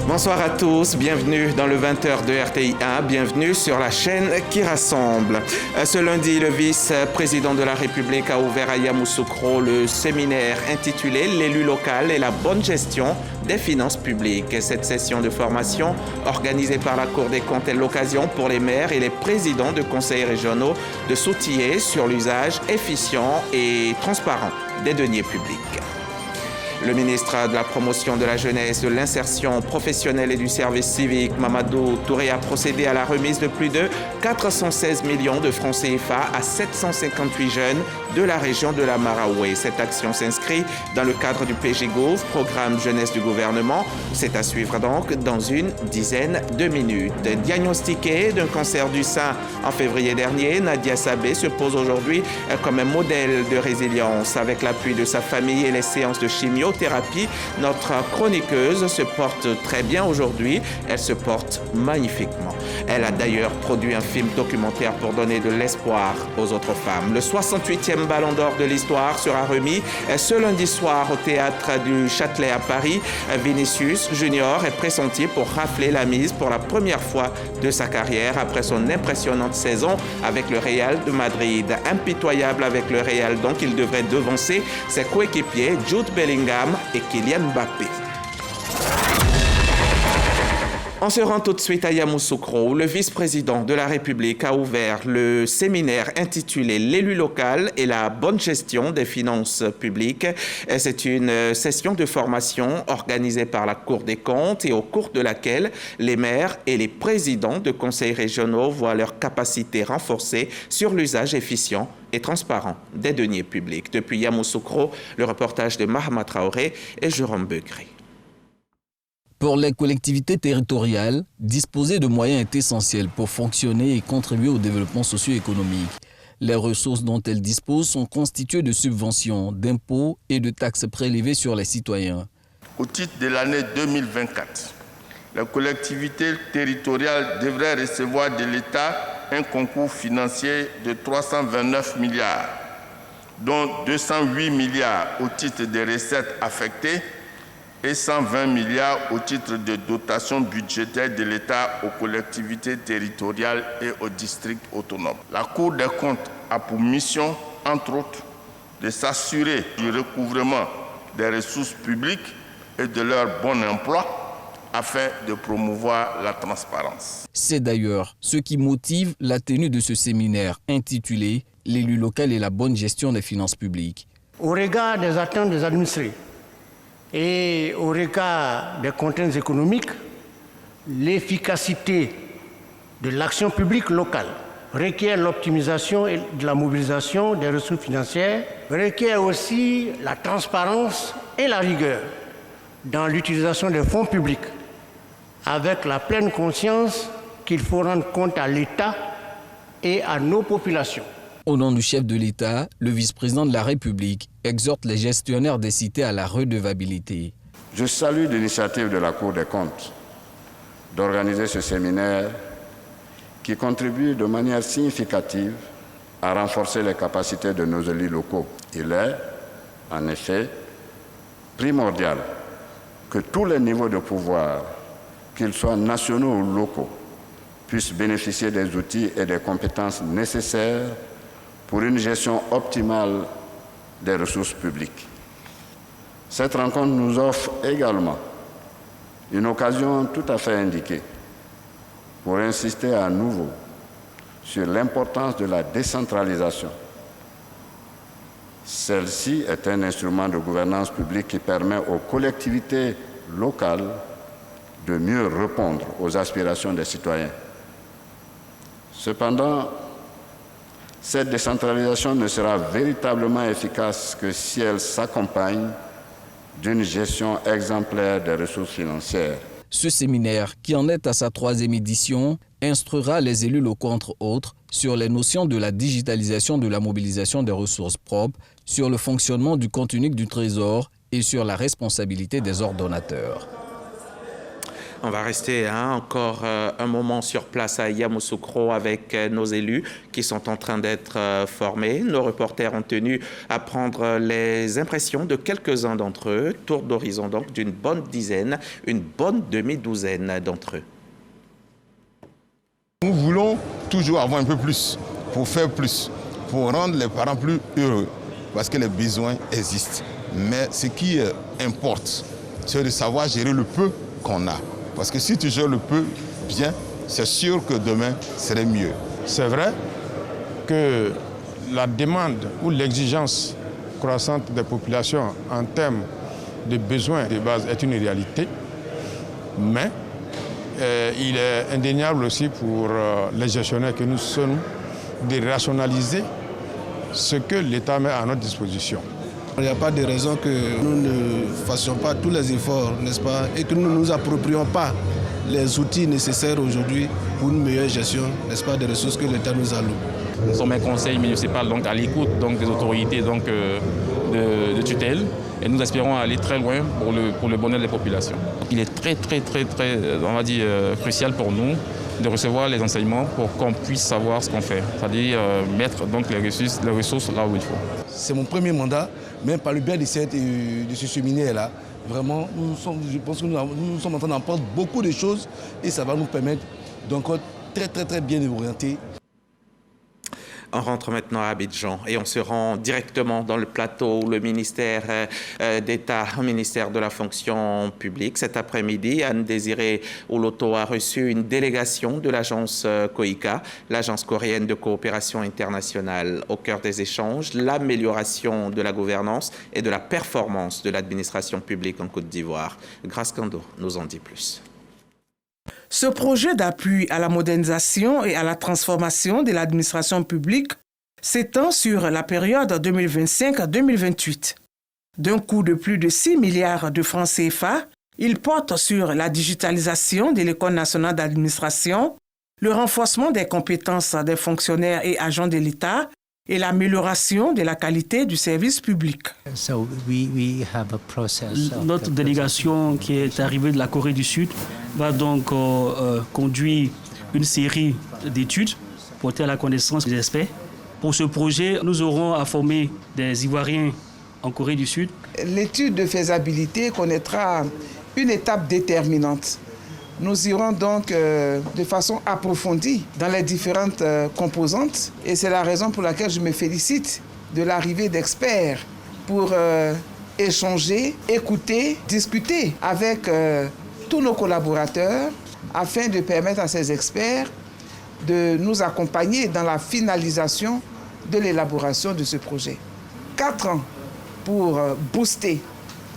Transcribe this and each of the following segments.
Bonsoir à tous, bienvenue dans le 20h de RTI1, bienvenue sur la chaîne qui rassemble. Ce lundi, le vice-président de la République a ouvert à Yamoussoukro le séminaire intitulé « L'élu local et la bonne gestion des finances publiques ». Cette session de formation, organisée par la Cour des comptes, est l'occasion pour les maires et les présidents de conseils régionaux de s'outiller sur l'usage efficient et transparent des deniers publics. Le ministre de la Promotion de la Jeunesse, de l'Insertion professionnelle et du service civique, Mamadou Touré, a procédé à la remise de plus de 416 millions de francs CFA à 758 jeunes de la région de la Maraoué. Cette action s'inscrit dans le cadre du PGGouv, programme jeunesse du gouvernement. C'est à suivre donc dans une dizaine de minutes. Diagnostiquée d'un cancer du sein en février dernier, Nadia Sabé se pose aujourd'hui comme un modèle de résilience. Avec l'appui de sa famille et les séances de chimiothérapie, notre chroniqueuse se porte très bien aujourd'hui. Elle se porte magnifiquement. Elle a d'ailleurs produit un film documentaire pour donner de l'espoir aux autres femmes. Le 68e Ballon d'Or de l'histoire sera remis ce lundi soir au Théâtre du Châtelet à Paris. Vinicius Junior est pressenti pour rafler la mise pour la première fois de sa carrière après son impressionnante saison avec le Real de Madrid. Impitoyable avec le Real, donc il devrait devancer ses coéquipiers Jude Bellingham et Kylian Mbappé. On se rend tout de suite à Yamoussoukro où le vice-président de la République a ouvert le séminaire intitulé « L'élu local et la bonne gestion des finances publiques ». C'est une session de formation organisée par la Cour des comptes et au cours de laquelle les maires et les présidents de conseils régionaux voient leur capacité renforcée sur l'usage efficient et transparent des deniers publics. Depuis Yamoussoukro, le reportage de Mahama Traoré et Jérôme Begré. Pour les collectivités territoriales, disposer de moyens est essentiel pour fonctionner et contribuer au développement socio-économique. Les ressources dont elles disposent sont constituées de subventions, d'impôts et de taxes prélevées sur les citoyens. Au titre de l'année 2024, les collectivités territoriales devraient recevoir de l'État un concours financier de 329 milliards, dont 208 milliards au titre des recettes affectées et 120 milliards au titre de dotation budgétaire de l'État aux collectivités territoriales et aux districts autonomes. La Cour des comptes a pour mission, entre autres, de s'assurer du recouvrement des ressources publiques et de leur bon emploi afin de promouvoir la transparence. C'est d'ailleurs ce qui motive la tenue de ce séminaire intitulé « L'élu local et la bonne gestion des finances publiques ». Au regard des attentes des administrés, et au regard des contraintes économiques, l'efficacité de l'action publique locale requiert l'optimisation et de la mobilisation des ressources financières, requiert aussi la transparence et la rigueur dans l'utilisation des fonds publics, avec la pleine conscience qu'il faut rendre compte à l'État et à nos populations. Au nom du chef de l'État, le vice-président de la République exhorte les gestionnaires des cités à la redevabilité. Je salue l'initiative de la Cour des comptes d'organiser ce séminaire qui contribue de manière significative à renforcer les capacités de nos élus locaux. Il est, en effet, primordial que tous les niveaux de pouvoir, qu'ils soient nationaux ou locaux, puissent bénéficier des outils et des compétences nécessaires pour une gestion optimale des ressources publiques. Cette rencontre nous offre également une occasion tout à fait indiquée pour insister à nouveau sur l'importance de la décentralisation. Celle-ci est un instrument de gouvernance publique qui permet aux collectivités locales de mieux répondre aux aspirations des citoyens. Cependant, cette décentralisation ne sera véritablement efficace que si elle s'accompagne d'une gestion exemplaire des ressources financières. Ce séminaire, qui en est à sa 3e édition, instruira les élus locaux, entre autres, sur les notions de la digitalisation de la mobilisation des ressources propres, sur le fonctionnement du compte unique du Trésor et sur la responsabilité des ordonnateurs. On va rester encore un moment sur place à Yamoussoukro avec nos élus qui sont en train d'être formés. Nos reporters ont tenu à prendre les impressions de quelques-uns d'entre eux. Tour d'horizon donc d'une bonne dizaine, une bonne demi-douzaine d'entre eux. Nous voulons toujours avoir un peu plus, pour faire plus, pour rendre les parents plus heureux, parce que les besoins existent. Mais ce qui importe, c'est de savoir gérer le peu qu'on a. Parce que si tu gères le peu bien, c'est sûr que demain serait mieux. C'est vrai que la demande ou l'exigence croissante des populations en termes de besoins de base est une réalité, mais il est indéniable aussi pour les gestionnaires que nous sommes de rationaliser ce que l'État met à notre disposition. Il n'y a pas de raison que nous ne fassions pas tous les efforts, n'est-ce pas, et que nous ne nous approprions pas les outils nécessaires aujourd'hui pour une meilleure gestion, n'est-ce pas, des ressources que l'État nous alloue. Nous sommes un conseil municipal donc, à l'écoute donc, des autorités donc, de tutelle et nous espérons aller très loin pour le bonheur des populations. Il est très, on va dire, crucial pour nous de recevoir les enseignements pour qu'on puisse savoir ce qu'on fait, c'est-à-dire mettre donc, les ressources là où il faut. C'est mon premier mandat, mais par le biais de ce séminaire-là, vraiment, je pense que nous sommes en train d'apprendre beaucoup de choses et ça va nous permettre d'encore très bien orienter. On rentre maintenant à Abidjan et on se rend directement dans le plateau où le ministère d'État, le ministère de la fonction publique. Cet après-midi, Anne-Désirée Oloto a reçu une délégation de l'agence COICA, l'agence coréenne de coopération internationale. Au cœur des échanges, l'amélioration de la gouvernance et de la performance de l'administration publique en Côte d'Ivoire. Grace Kando nous en dit plus. Ce projet d'appui à la modernisation et à la transformation de l'administration publique s'étend sur la période 2025-2028. D'un coût de plus de 6 milliards de francs CFA, il porte sur la digitalisation de l'École nationale d'administration, le renforcement des compétences des fonctionnaires et agents de l'État et l'amélioration de la qualité du service public. Notre délégation qui est arrivée de la Corée du Sud va donc conduire une série d'études portées à la connaissance des experts. Pour ce projet, nous aurons à former des Ivoiriens en Corée du Sud. L'étude de faisabilité connaîtra une étape déterminante. Nous irons donc de façon approfondie dans les différentes composantes et c'est la raison pour laquelle je me félicite de l'arrivée d'experts pour échanger, écouter, discuter avec tous nos collaborateurs afin de permettre à ces experts de nous accompagner dans la finalisation de l'élaboration de ce projet. 4 ans pour booster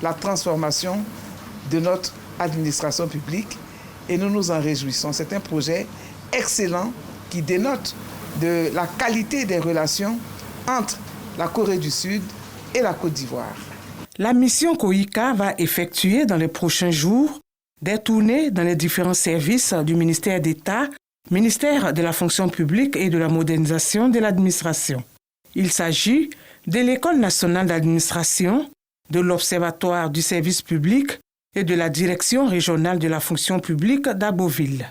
la transformation de notre administration publique. Et nous nous en réjouissons. C'est un projet excellent qui dénote de la qualité des relations entre la Corée du Sud et la Côte d'Ivoire. La mission COICA va effectuer dans les prochains jours des tournées dans les différents services du ministère d'État, ministère de la fonction publique et de la modernisation de l'administration. Il s'agit de l'École nationale d'administration, de l'Observatoire du service public, et de la direction régionale de la fonction publique d'Aboville.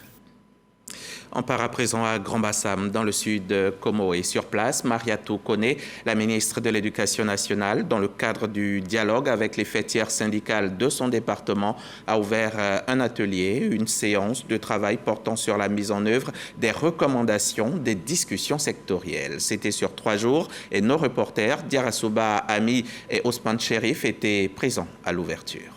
On part à présent à Grand-Bassam, dans le sud de Como. Et sur place, Mariatou Kone, la ministre de l'Éducation nationale, dans le cadre du dialogue avec les fêtières syndicales de son département, a ouvert un atelier, une séance de travail portant sur la mise en œuvre des recommandations des discussions sectorielles. C'était sur 3 jours et nos reporters, Diarasouba Ami et Osman Cherif, étaient présents à l'ouverture.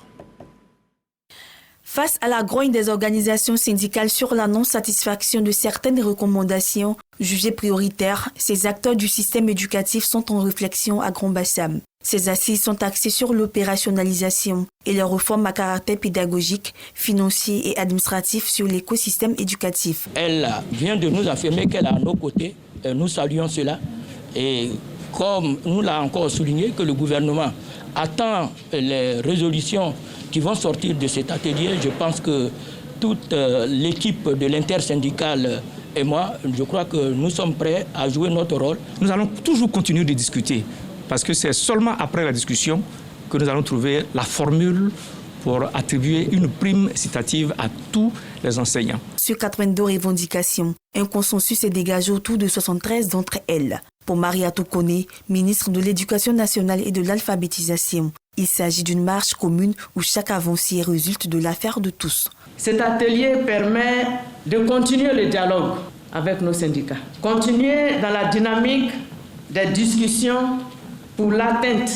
Face à la grogne des organisations syndicales sur la non-satisfaction de certaines recommandations jugées prioritaires, ces acteurs du système éducatif sont en réflexion à Grand-Bassam. Ces assises sont axées sur l'opérationnalisation et les réformes à caractère pédagogique, financier et administratif sur l'écosystème éducatif. Elle vient de nous affirmer qu'elle est à nos côtés. Nous saluons cela. Et comme nous l'a encore souligné, que le gouvernement attend les résolutions qui vont sortir de cet atelier, je pense que toute l'équipe de l'intersyndicale et moi, je crois que nous sommes prêts à jouer notre rôle. Nous allons toujours continuer de discuter parce que c'est seulement après la discussion que nous allons trouver la formule pour attribuer une prime citative à tous les enseignants. Sur 82 revendications, un consensus est dégagé autour de 73 d'entre elles. Pour Mariatou Kone, ministre de l'Éducation nationale et de l'alphabétisation, il s'agit d'une marche commune où chaque avancée résulte de l'affaire de tous. Cet atelier permet de continuer le dialogue avec nos syndicats, continuer dans la dynamique des discussions pour l'atteinte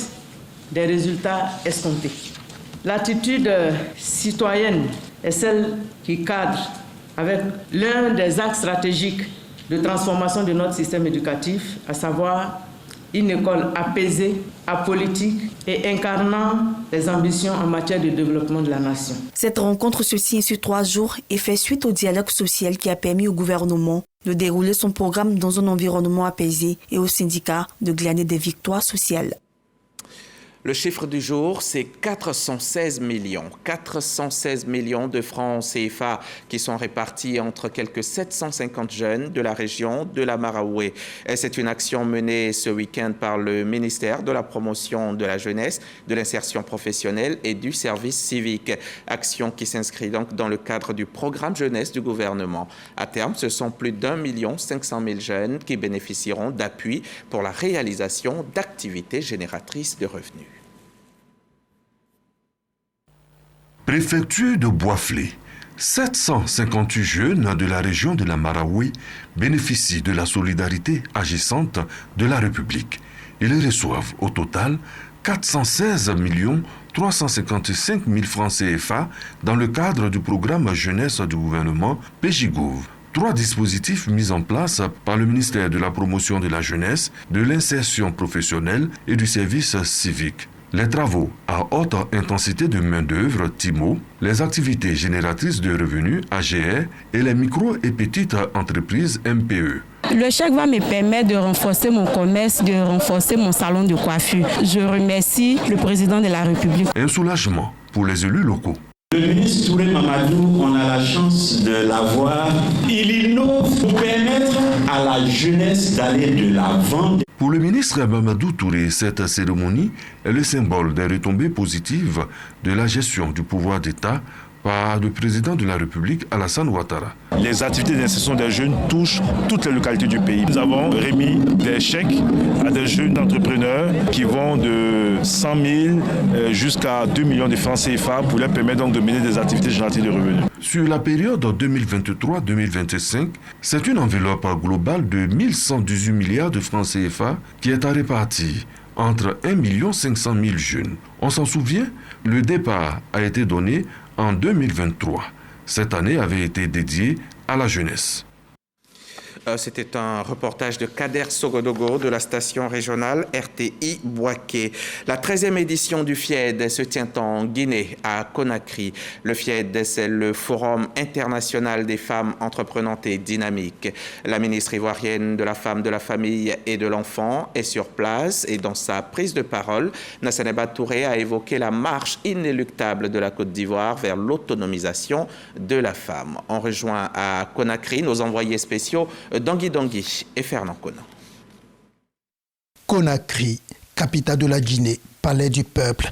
des résultats escomptés. L'attitude citoyenne est celle qui cadre avec l'un des axes stratégiques de transformation de notre système éducatif, à savoir une école apaisée, apolitique et incarnant les ambitions en matière de développement de la nation. Cette rencontre se tient sur 3 jours et fait suite au dialogue social qui a permis au gouvernement de dérouler son programme dans un environnement apaisé et aux syndicats de glaner des victoires sociales. Le chiffre du jour, c'est 416 millions. 416 millions de francs CFA qui sont répartis entre quelques 750 jeunes de la région de la Maraoué. C'est une action menée ce week-end par le ministère de la Promotion de la Jeunesse, de l'Insertion professionnelle et du Service civique. Action qui s'inscrit donc dans le cadre du programme jeunesse du gouvernement. À terme, ce sont plus d'1 500 000 jeunes qui bénéficieront d'appui pour la réalisation d'activités génératrices de revenus. Préfecture de Boisflé, 758 jeunes de la région de la Maraoué bénéficient de la solidarité agissante de la République. Ils reçoivent au total 416 355 000 francs CFA dans le cadre du programme jeunesse du gouvernement PJGouv. 3 dispositifs mis en place par le ministère de la Promotion de la Jeunesse, de l'Insertion professionnelle et du Service civique. Les travaux à haute intensité de main-d'œuvre, TIMO, les activités génératrices de revenus, AGR, et les micro et petites entreprises, MPE. Le chèque va me permettre de renforcer mon commerce, de renforcer mon salon de coiffure. Je remercie le président de la République. Un soulagement pour les élus locaux. Le ministre Touré Mamadou, on a la chance de l'avoir. Il innove pour permettre à la jeunesse d'aller de l'avant. Pour le ministre Mamadou Touré, cette cérémonie est le symbole des retombées positives de la gestion du pouvoir d'État par le président de la République, Alassane Ouattara. Les activités d'insertion des jeunes touchent toutes les localités du pays. Nous avons remis des chèques à des jeunes entrepreneurs qui vont de 100 000 jusqu'à 2 millions de francs CFA pour leur permettre donc de mener des activités génératrices de revenus. Sur la période 2023-2025, c'est une enveloppe globale de 1118 milliards de francs CFA qui est à répartir entre 1 500 000 jeunes. On s'en souvient, le départ a été donné en 2023. Cette année avait été dédiée à la jeunesse. C'était un reportage de Kader Sogodogo de la station régionale RTI Bouaké. La 13e édition du FIED se tient en Guinée, à Conakry. Le FIED, c'est le Forum international des femmes entreprenantes et dynamiques. La ministre ivoirienne de la femme, de la famille et de l'enfant est sur place et dans sa prise de parole, Nassaneba Touré a évoqué la marche inéluctable de la Côte d'Ivoire vers l'autonomisation de la femme. On rejoint à Conakry nos envoyés spéciaux Dangui Dangui et Fernand Conan. Conakry, capitale de la Guinée, palais du peuple.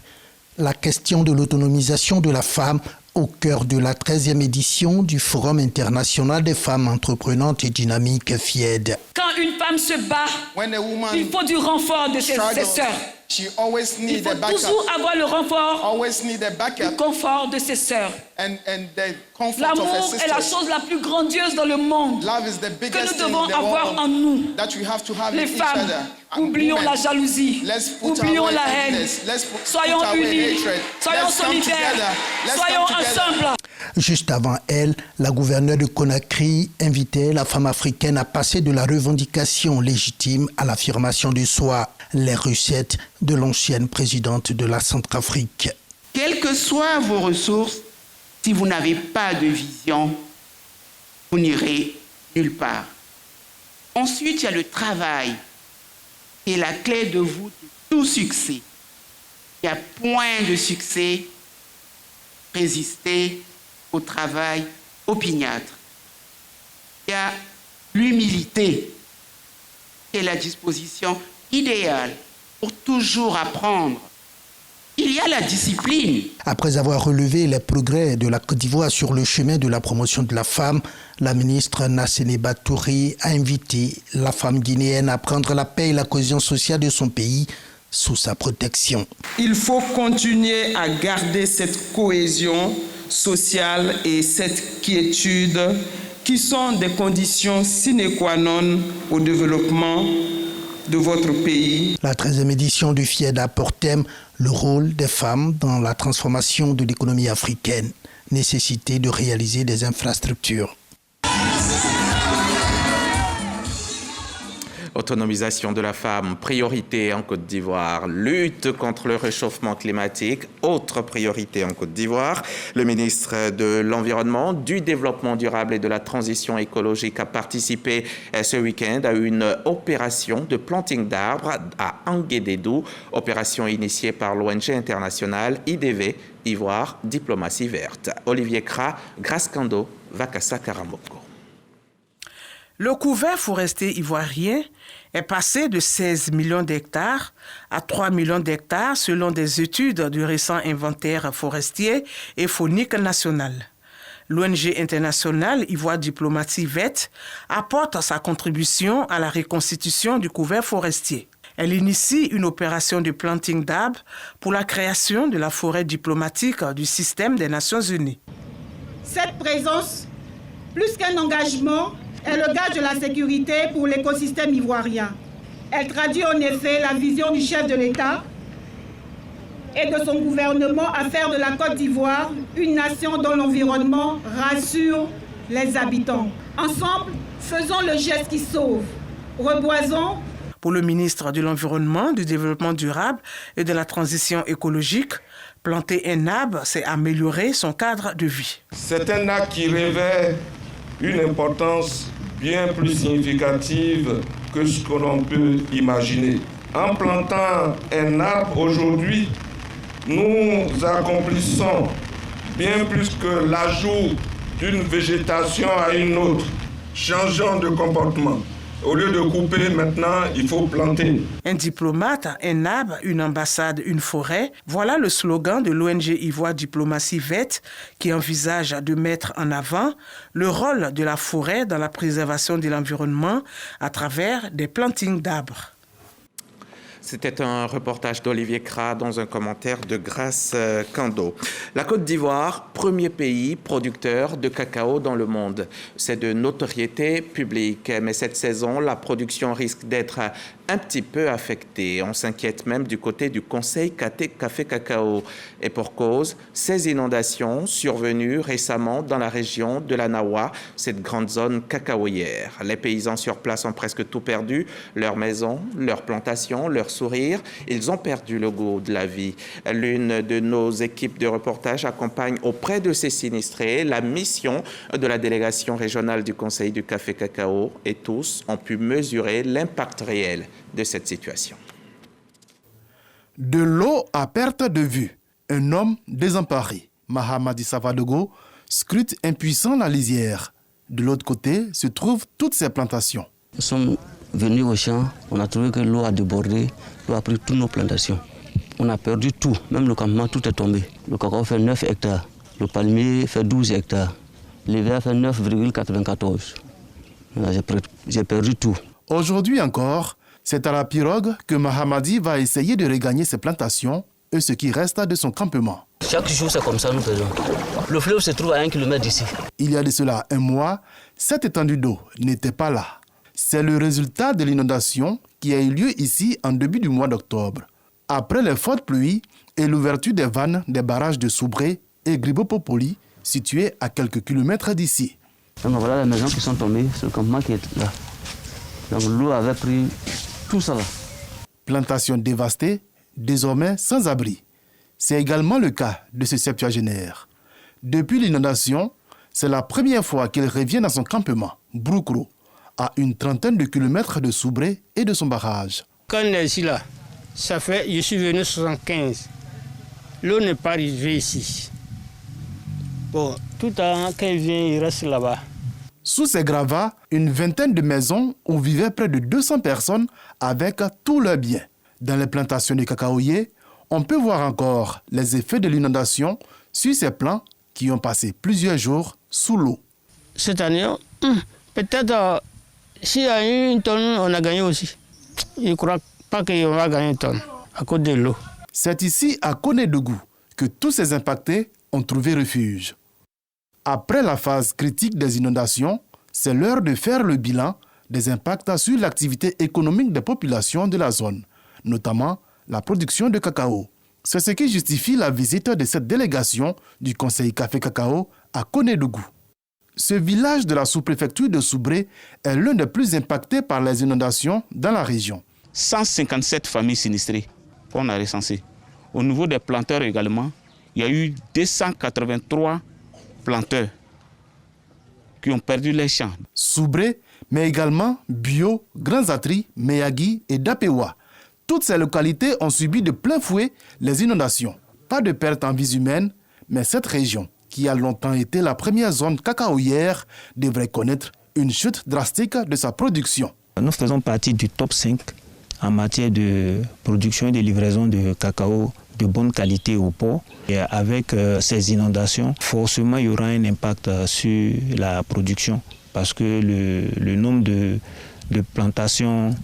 La question de l'autonomisation de la femme au cœur de la 13e édition du Forum international des femmes entreprenantes et dynamiques FIED. Quand une femme se bat, il faut du renfort de ses sœurs. Il faut toujours avoir le renfort, le confort de ses sœurs. L'amour est la chose la plus grandiose dans le monde que nous devons avoir en nous. Les femmes, oublions la jalousie, oublions la haine. Soyons unis, soyons solidaires, soyons ensemble. Juste avant elle, la gouverneure de Conakry invitait la femme africaine à passer de la revendication légitime à l'affirmation de soi, les recettes de l'ancienne présidente de la Centrafrique. Quelles que soient vos ressources, si vous n'avez pas de vision, vous n'irez nulle part. Ensuite, il y a le travail, qui est la clé de voûte de tout succès. Il y a point de succès, résister au travail opiniâtre. Il y a l'humilité, qui est la disposition idéale pour toujours apprendre Il y a la discipline. Après avoir relevé les progrès de la Côte d'Ivoire sur le chemin de la promotion de la femme, la ministre Nassene Batouri a invité la femme guinéenne à prendre la paix et la cohésion sociale de son pays sous sa protection. Il faut continuer à garder cette cohésion sociale et cette quiétude qui sont des conditions sine qua non au développement de votre pays. La 13e édition du FIED a pour thème le rôle des femmes dans la transformation de l'économie africaine, nécessité de réaliser des infrastructures. Autonomisation de la femme, priorité en Côte d'Ivoire. Lutte contre le réchauffement climatique, autre priorité en Côte d'Ivoire. Le ministre de l'Environnement, du Développement durable et de la Transition écologique a participé ce week-end à une opération de planting d'arbres à Anguédédou, opération initiée par l'ONG internationale IDV, Ivoire Diplomatie Verte. Olivier Kra, Grace Kando, Vakassa Karamoko. Le couvert forestier ivoirien est passé de 16 millions d'hectares à 3 millions d'hectares selon des études du récent inventaire forestier et faunique national. L'ONG internationale Ivoire Diplomatie Verte apporte sa contribution à la reconstitution du couvert forestier. Elle initie une opération de planting d'arbres pour la création de la forêt diplomatique du système des Nations Unies. Cette présence, plus qu'un engagement, est le gage de la sécurité pour l'écosystème ivoirien. Elle traduit en effet la vision du chef de l'État et de son gouvernement à faire de la Côte d'Ivoire une nation dont l'environnement rassure les habitants. Ensemble, faisons le geste qui sauve. Reboisons. Pour le ministre de l'Environnement, du Développement durable et de la Transition écologique, planter un arbre, c'est améliorer son cadre de vie. C'est un acte qui revêt une importance bien plus significative que ce que l'on peut imaginer. En plantant un arbre aujourd'hui, nous accomplissons bien plus que l'ajout d'une végétation à une autre. Changeons de comportement. Au lieu de couper, maintenant, il faut planter. Un diplomate, un arbre, une ambassade, une forêt. Voilà le slogan de l'ONG Ivoire Diplomatie Verte qui envisage de mettre en avant le rôle de la forêt dans la préservation de l'environnement à travers des plantings d'arbres. C'était un reportage d'Olivier Kra dans un commentaire de Grace Kando. La Côte d'Ivoire, premier pays producteur de cacao dans le monde. C'est de notoriété publique, mais cette saison, la production risque d'être un petit peu affectée. On s'inquiète même du côté du Conseil Café Cacao. Et pour cause, ces inondations survenues récemment dans la région de la Nawa, cette grande zone cacaoyère. Les paysans sur place ont presque tout perdu, leurs maisons, leurs plantations, leurs sourire, ils ont perdu le goût de la vie. L'une de nos équipes de reportage accompagne auprès de ces sinistrés la mission de la délégation régionale du Conseil du Café Cacao et tous ont pu mesurer l'impact réel de cette situation. De l'eau à perte de vue, un homme désemparé, Mahamadi Savadogo, scrute impuissant la lisière. De l'autre côté se trouvent toutes ces plantations. Nous sommes venus au champ, on a trouvé que l'eau a débordé, l'eau a pris toutes nos plantations. On a perdu tout, même le campement, tout est tombé. Le cacao fait 9 hectares, le palmier fait 12 hectares, le verre fait 9,94. J'ai perdu tout. Aujourd'hui encore, c'est à la pirogue que Mahamadi va essayer de regagner ses plantations et ce qui reste de son campement. Chaque jour, c'est comme ça nous faisons. Le fleuve se trouve à 1 kilomètre d'ici. Il y a de cela un mois, cette étendue d'eau n'était pas là. C'est le résultat de l'inondation qui a eu lieu ici en début du mois d'octobre. Après les fortes pluies et l'ouverture des vannes des barrages de Soubré et Gribopopoli, situés à quelques kilomètres d'ici. Donc voilà les maisons qui sont tombées, c'est le campement qui est là. Donc l'eau avait pris tout ça là. Plantation dévastée, désormais sans abri. C'est également le cas de ce septuagénaire. Depuis l'inondation, c'est la première fois qu'il revient dans son campement, Broukro, à une trentaine de kilomètres de Soubré et de son barrage. Quand on est ici là, ça fait, je suis venu en 75. L'eau n'est pas arrivée ici. Bon, tout le temps, quand il vient, il reste là-bas. Sous ces gravats, une vingtaine de maisons où vivaient près de 200 personnes avec tous leurs biens. Dans les plantations de cacaoyers, On peut voir encore les effets de l'inondation sur ces plants qui ont passé plusieurs jours sous l'eau. Cette année, peut-être s'il y a eu une tonne, on a gagné aussi. Je ne crois pas qu'on va gagner une tonne à cause de l'eau. C'est ici, à Konédougou, que tous ces impactés ont trouvé refuge. Après la phase critique des inondations, c'est l'heure de faire le bilan des impacts sur l'activité économique des populations de la zone, notamment la production de cacao. C'est ce qui justifie la visite de cette délégation du Conseil Café Cacao à Konédougou. Ce village de la sous-préfecture de Soubré est l'un des plus impactés par les inondations dans la région. 157 familles sinistrées qu'on a recensées. Au niveau des planteurs également, il y a eu 283 planteurs qui ont perdu les champs. Soubré, mais également Bio, Grands Atri, Meyagui et Dapewa. Toutes ces localités ont subi de plein fouet les inondations. Pas de perte en vies humaines, mais cette région, qui a longtemps été la première zone cacaoyère, devrait connaître une chute drastique de sa production. Nous faisons partie du top 5 en matière de production et de livraison de cacao de bonne qualité au port. Et avec ces inondations, forcément, il y aura un impact sur la production parce que le nombre de plantations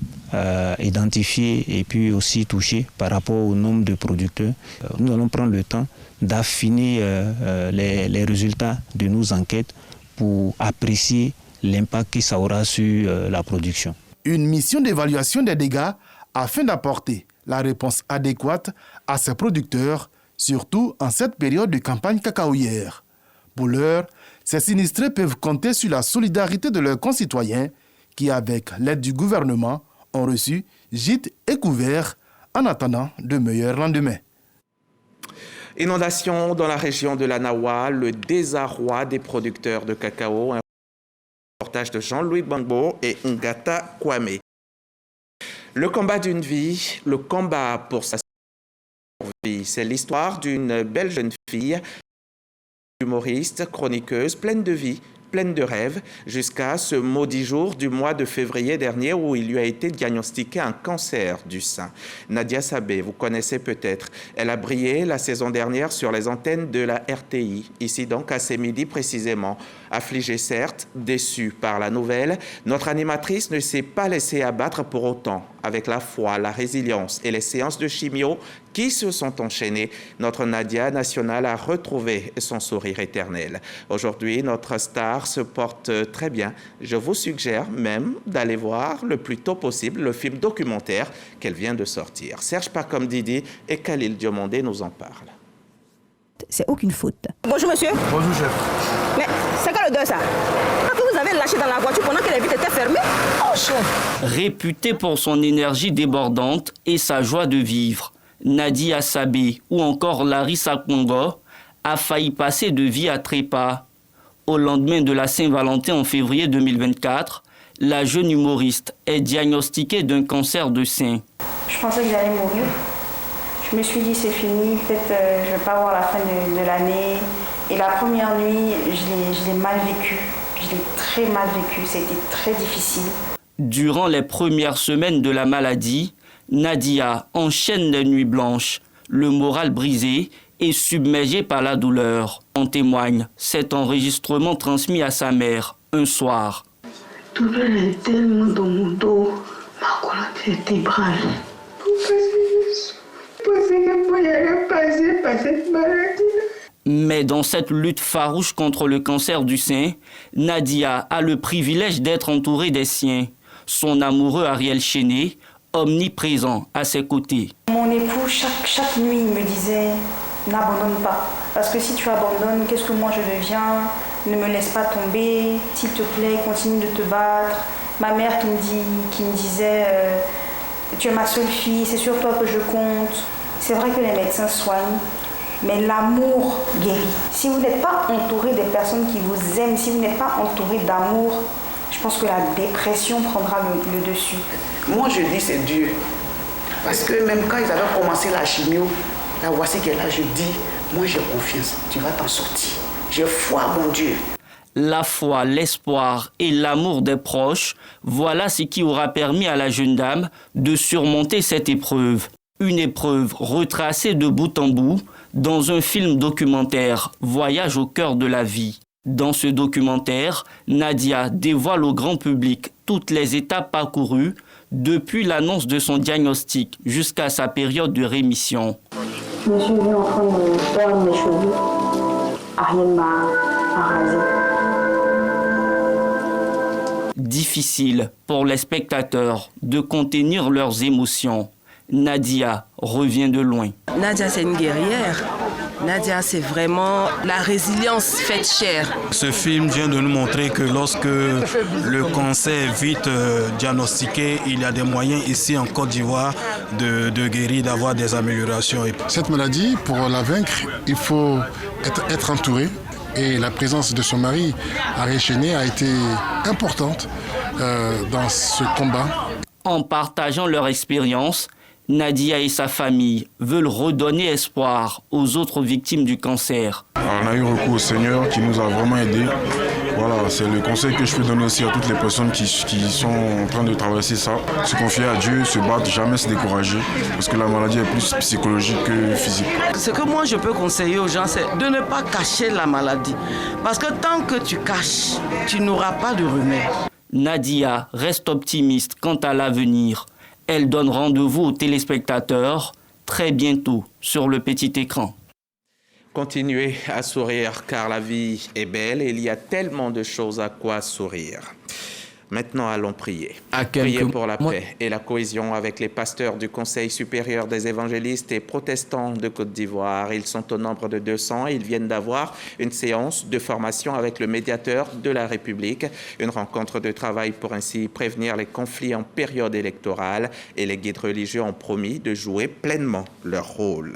identifiées et puis aussi touchées par rapport au nombre de producteurs, nous allons prendre le temps d'affiner les résultats de nos enquêtes pour apprécier l'impact que ça aura sur la production. Une mission d'évaluation des dégâts afin d'apporter la réponse adéquate à ces producteurs, surtout en cette période de campagne cacaoyère. Pour l'heure, ces sinistrés peuvent compter sur la solidarité de leurs concitoyens qui, avec l'aide du gouvernement, ont reçu gîtes et couverts en attendant de meilleurs lendemains. Inondation dans la région de la Nawa, le désarroi des producteurs de cacao. Un reportage de Jean-Louis Bangbo et Ngata Kwame. Le combat d'une vie, le combat pour sa survie, c'est l'histoire d'une belle jeune fille, humoriste, chroniqueuse, pleine de vie, pleine de rêves, jusqu'à ce maudit jour du mois de février dernier où il lui a été diagnostiqué un cancer du sein. Nadia Sabé, vous connaissez peut-être. Elle a brillé la saison dernière sur les antennes de la RTI, ici donc à Sémidi précisément. Affligée certes, déçue par la nouvelle, notre animatrice ne s'est pas laissée abattre pour autant. Avec la foi, la résilience et les séances de chimio qui se sont enchaînées, notre Nadia nationale a retrouvé son sourire éternel. Aujourd'hui, notre star se porte très bien. Je vous suggère même d'aller voir le plus tôt possible le film documentaire qu'elle vient de sortir. Serge Pacom Didi et Khalil Diomondé nous en parlent. C'est aucune faute. Bonjour monsieur. Bonjour chef. Mais c'est quoi le deux ça? Quand vous avez lâché dans la voiture pendant que les vitres étaient fermées? Oh chef. Réputée pour son énergie débordante et sa joie de vivre, Nadia Sabé ou encore Larissa Congo a failli passer de vie à trépas. Au lendemain de la Saint-Valentin en février 2024, la jeune humoriste est diagnostiquée d'un cancer de sein. Je pensais que j'allais mourir. Je me suis dit c'est fini, peut-être je ne vais pas voir la fin de l'année. Et la première nuit, je l'ai mal vécu. Je l'ai très mal vécu, c'était très difficile. Durant les premières semaines de la maladie, Nadia enchaîne les nuits blanches, le moral brisé et submergée par la douleur. En témoigne cet enregistrement transmis à sa mère un soir. Tout le monde est tellement dans mon dos, ma colonne vertébrale. Mais dans cette lutte farouche contre le cancer du sein, Nadia a le privilège d'être entourée des siens. Son amoureux Ariel Chéné, omniprésent à ses côtés. Mon époux, chaque nuit, me disait « N'abandonne pas. Parce que si tu abandonnes, qu'est-ce que moi je deviens? Ne me laisse pas tomber. S'il te plaît, continue de te battre. » Ma mère qui me disait tu es ma seule fille, c'est sur toi que je compte. C'est vrai que les médecins soignent, mais l'amour guérit. Si vous n'êtes pas entouré des personnes qui vous aiment, si vous n'êtes pas entouré d'amour, je pense que la dépression prendra le dessus. Moi, je dis c'est Dieu. Parce que même quand ils avaient commencé la chimio, la voici qu'elle est là, je dis, moi j'ai confiance, tu vas t'en sortir. J'ai foi, mon Dieu. La foi, l'espoir et l'amour des proches, voilà ce qui aura permis à la jeune dame de surmonter cette épreuve. Une épreuve retracée de bout en bout dans un film documentaire Voyage au cœur de la vie. Dans ce documentaire, Nadia dévoile au grand public toutes les étapes parcourues depuis l'annonce de son diagnostic jusqu'à sa période de rémission. Je me suis vue en train de perdre mes cheveux. Ariel m'a rasé. Difficile pour les spectateurs de contenir leurs émotions. Nadia revient de loin. Nadia, c'est une guerrière. Nadia, c'est vraiment la résilience faite chair. Ce film vient de nous montrer que lorsque le cancer est vite diagnostiqué, il y a des moyens ici en Côte d'Ivoire de guérir, d'avoir des améliorations. Cette maladie, pour la vaincre, il faut être entouré. Et la présence de son mari, Ariel Chéné, a été importante dans ce combat. En partageant leur expérience, Nadia et sa famille veulent redonner espoir aux autres victimes du cancer. On a eu recours au Seigneur qui nous a vraiment aidés. Voilà, c'est le conseil que je peux donner aussi à toutes les personnes qui sont en train de traverser ça. Se confier à Dieu, se battre, jamais se décourager, parce que la maladie est plus psychologique que physique. Ce que moi je peux conseiller aux gens, c'est de ne pas cacher la maladie. Parce que tant que tu caches, tu n'auras pas de remède. Nadia reste optimiste quant à l'avenir. Elle donne rendez-vous aux téléspectateurs très bientôt sur le petit écran. Continuez à sourire car la vie est belle et il y a tellement de choses à quoi sourire. Maintenant, allons prier. Prier pour la paix et la cohésion avec les pasteurs du Conseil supérieur des évangélistes et protestants de Côte d'Ivoire. Ils sont au nombre de 200 et ils viennent d'avoir une séance de formation avec le médiateur de la République, une rencontre de travail pour ainsi prévenir les conflits en période électorale, et les guides religieux ont promis de jouer pleinement leur rôle.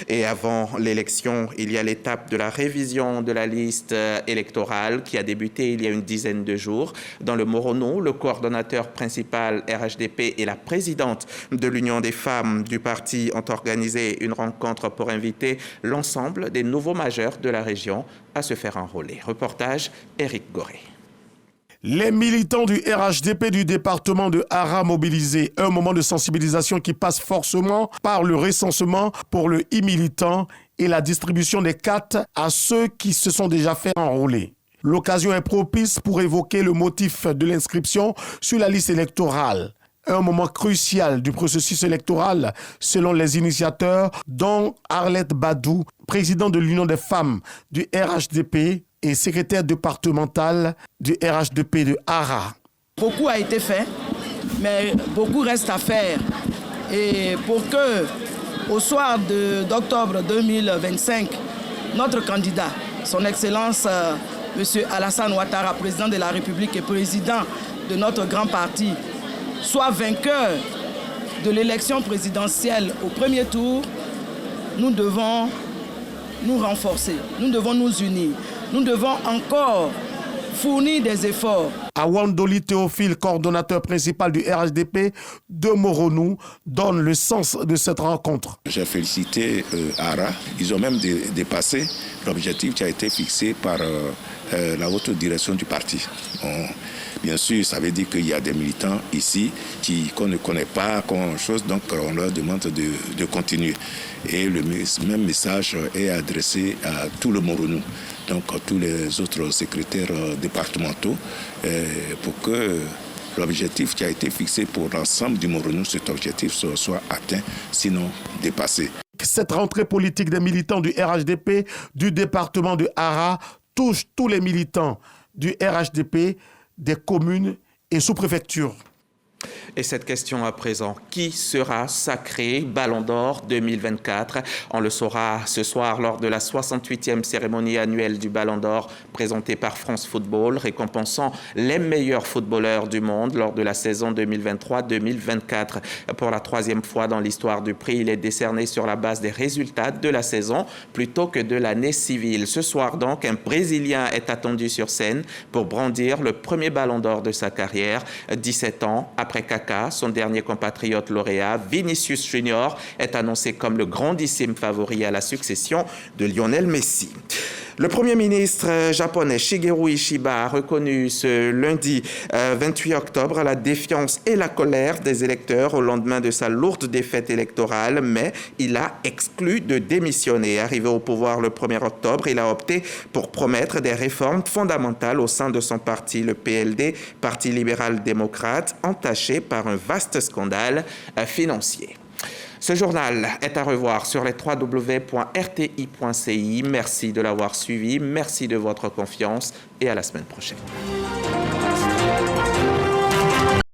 Et avant l'élection, il y a l'étape de la révision de la liste électorale qui a débuté il y a une dizaine de jours. Dans le Morono, le coordonnateur principal RHDP et la présidente de l'Union des femmes du parti ont organisé une rencontre pour inviter l'ensemble des nouveaux majeurs de la région à se faire enrôler. Reportage, Éric Goré. Les militants du RHDP du département de Hara mobilisés. Un moment de sensibilisation qui passe forcément par le recensement pour le e-militant et la distribution des cartes à ceux qui se sont déjà fait enrôler. L'occasion est propice pour évoquer le motif de l'inscription sur la liste électorale. Un moment crucial du processus électoral, selon les initiateurs, dont Arlette Badou, président de l'Union des femmes du RHDP et secrétaire départemental du RHDP de Hara. Beaucoup a été fait, mais beaucoup reste à faire. Et pour que, au soir d'octobre 2025, notre candidat, son Excellence M. Alassane Ouattara, président de la République et président de notre grand parti, soit vainqueur de l'élection présidentielle au premier tour, nous devons nous renforcer, nous devons nous unir, nous devons encore fournir des efforts. Awandoli Théophile, coordonnateur principal du RHDP de Moronou, donne le sens de cette rencontre. J'ai félicité Hara. Ils ont même dépassé l'objectif qui a été fixé par la haute direction du parti. Bien sûr, ça veut dire qu'il y a des militants ici qu'on ne connaît pas, donc on leur demande de continuer. Et le même message est adressé à tout le Moronou, donc à tous les autres secrétaires départementaux, pour que l'objectif qui a été fixé pour l'ensemble du Moronou, cet objectif soit atteint, sinon dépassé. Cette rentrée politique des militants du RHDP du département de Hara touche tous les militants du RHDP des communes et sous-préfectures. Et cette question à présent, qui sera sacré Ballon d'Or 2024 ? On le saura ce soir lors de la 68e cérémonie annuelle du Ballon d'Or présentée par France Football, récompensant les meilleurs footballeurs du monde lors de la saison 2023-2024. Pour la troisième fois dans l'histoire du prix, il est décerné sur la base des résultats de la saison plutôt que de l'année civile. Ce soir donc, un Brésilien est attendu sur scène pour brandir le premier Ballon d'Or de sa carrière, 17 ans après Kaka, son dernier compatriote lauréat, Vinicius Junior, est annoncé comme le grandissime favori à la succession de Lionel Messi. Le Premier ministre japonais Shigeru Ishiba a reconnu ce lundi 28 octobre la défiance et la colère des électeurs au lendemain de sa lourde défaite électorale, mais il a exclu de démissionner. Arrivé au pouvoir le 1er octobre, il a opté pour promettre des réformes fondamentales au sein de son parti, le PLD, Parti libéral-démocrate, entaché par un vaste scandale financier. Ce journal est à revoir sur les www.rti.ci. Merci de l'avoir suivi, merci de votre confiance et à la semaine prochaine.